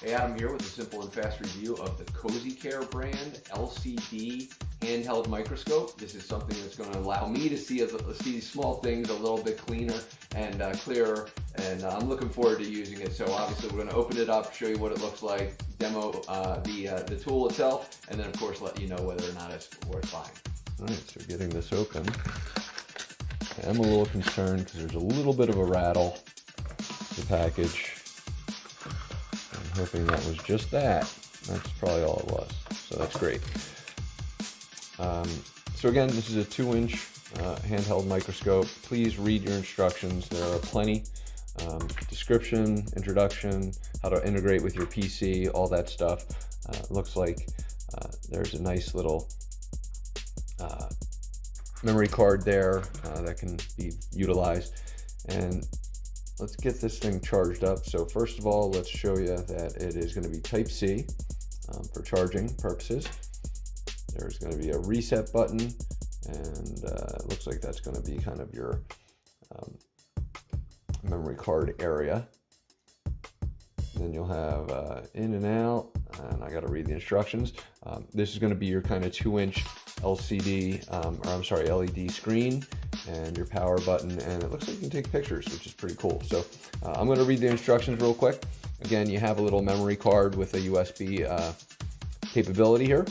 Hey, Adam here with a simple and fast review of the Cozy Care brand LCD handheld microscope. This is something that's going to allow me to see small things a little bit cleaner and clearer, and I'm looking forward to using it. So obviously we're going to open it up, show you what it looks like, demo the tool itself, and then of course let you know whether or not it's worth buying. All right, so getting this open. I'm a little concerned because there's a little bit of a rattle in the package. I'm hoping that was just that. That's probably all it was, so that's great. So again, this is a 2-inch handheld microscope. Please read your instructions. There are plenty. Description, introduction, how to integrate with your PC, all that stuff. Looks like there's a nice little memory card there that can be utilized. And let's get this thing charged up. So first of all, let's show you that it is going to be Type-C for charging purposes. There's going to be a reset button, and it looks like that's going to be kind of your memory card area. And then you'll have in and out, and I got to read the instructions. This is going to be your kind of 2-inch LED screen, and your power button, and it looks like you can take pictures, which is pretty cool. So I'm going to read the instructions real quick. Again, you have a little memory card with a USB capability here,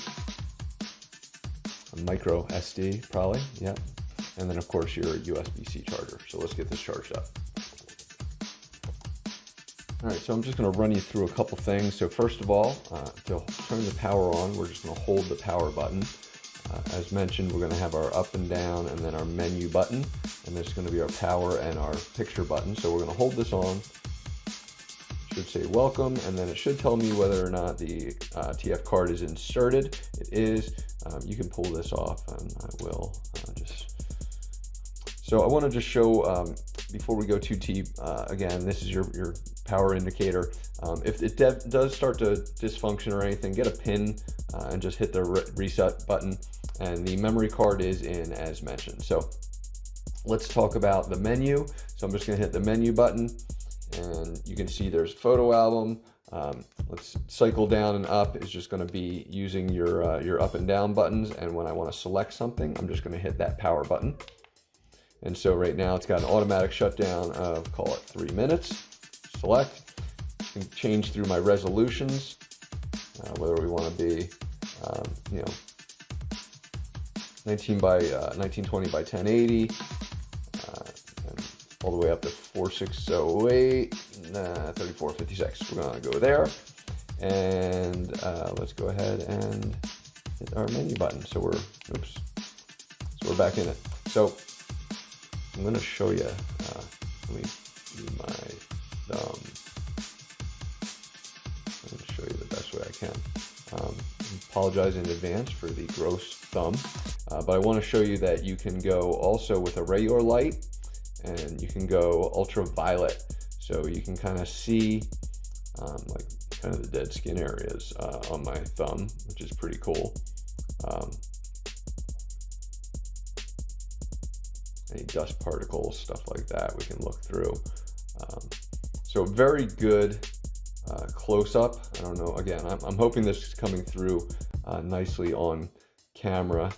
a micro SD probably, yeah, and then of course your USB-C charger. So let's get this charged up. All right, so I'm just going to run you through a couple things. So first of all, to turn the power on, we're just going to hold the power button. As mentioned, we're going to have our up and down and then our menu button, and there's going to be our power and our picture button. So we're going to hold this on. It should say welcome, and then it should tell me whether or not the TF card is inserted. It is. You can pull this off, and I will just. So I want to just show, before we go too deep, again, this is your power indicator. If it does start to dysfunction or anything, get a pin and just hit the reset button, and the memory card is in as mentioned. So let's talk about the menu. So I'm just going to hit the menu button, and you can see there's photo album. Let's cycle down and up is just going to be using your up and down buttons, and when I want to select something, I'm just going to hit that power button. And so right now it's got an automatic shutdown of, call it 3 minutes. Select. I can change through my resolutions, whether we want to be, 1920 by 1080, and all the way up to 4608, 3456. We're going to go there, and let's go ahead and hit our menu button. So we're back in it. So I'm going to show you. Let me do my thumb. I'm going to show you the best way I can. I apologize in advance for the gross thumb, but I want to show you that you can go also with a regular light, and you can go ultraviolet, so you can kind of see like kind of the dead skin areas on my thumb, which is pretty cool. Any dust particles, stuff like that, we can look through. So very good close-up. I don't know, again, I'm hoping this is coming through nicely on camera,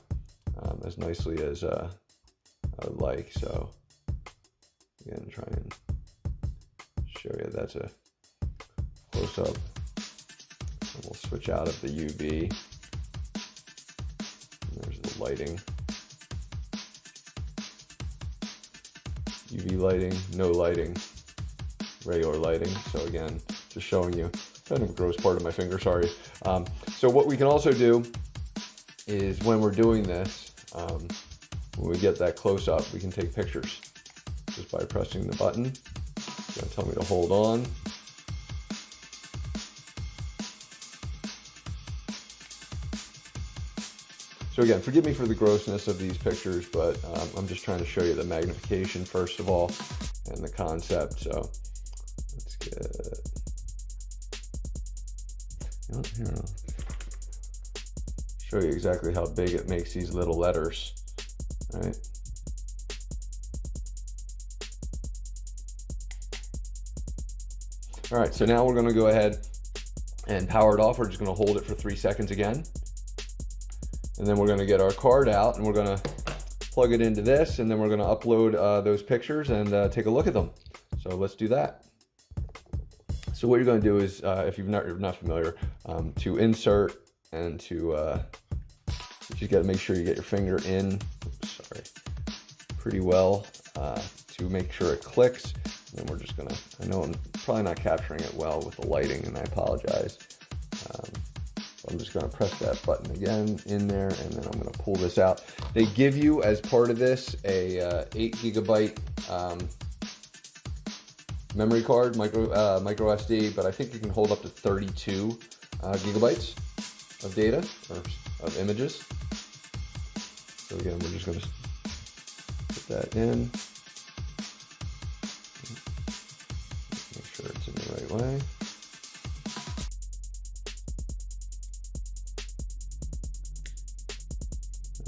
as nicely as I would like. So again, try and show you that's a close-up. And we'll switch out of the UV. And there's the lighting. UV lighting, no lighting, regular lighting. So again, just showing you kind of a gross part of my finger, sorry. So what we can also do is when we're doing this, when we get that close up, we can take pictures just by pressing the button. It's going to tell me to hold on. So again, forgive me for the grossness of these pictures, but I'm just trying to show you the magnification first of all and the concept. So let's get, here, I'll show you exactly how big it makes these little letters, right? All right, so now we're going to go ahead and power it off. We're just going to hold it for 3 seconds again. And then we're going to get our card out and we're going to plug it into this, and then we're going to upload those pictures and take a look at them. So let's do that. So what you're going to do is, if you're not familiar, to insert and to you just got to make sure you get your finger in, pretty well to make sure it clicks. And then we're just going to, I know I'm probably not capturing it well with the lighting, and I apologize. I'm just going to press that button again in there, and then I'm going to pull this out. They give you, as part of this, a 8 gigabyte memory card, micro SD, but I think you can hold up to 32 gigabytes of data, or of images. So again, we're just going to put that in. Make sure it's in the right way.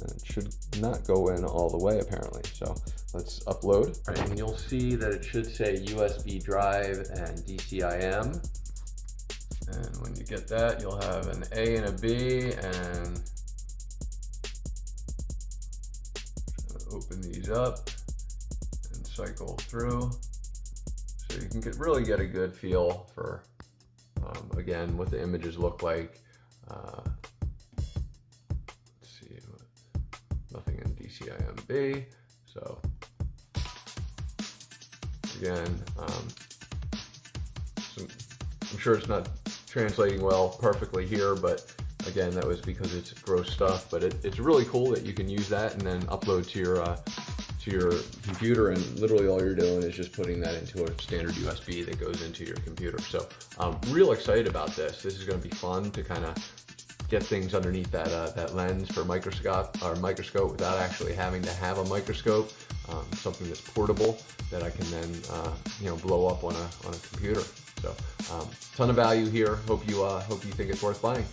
It should not go in all the way, apparently. So let's upload. All right, and you'll see that it should say USB drive and DCIM. And when you get that, you'll have an A and a B, and open these up and cycle through. So you can really get a good feel for, again, what the images look like. Nothing in DCIMB, so again, I'm sure it's not translating well perfectly here, but again, that was because it's gross stuff. But it's really cool that you can use that and then upload to your computer, and literally all you're doing is just putting that into a standard USB that goes into your computer. So I'm real excited about this. This is going to be fun to kind of get things underneath that lens for microscope without actually having to have a microscope. Something that's portable that I can then blow up on a computer. So ton of value here. Hope you think it's worth buying.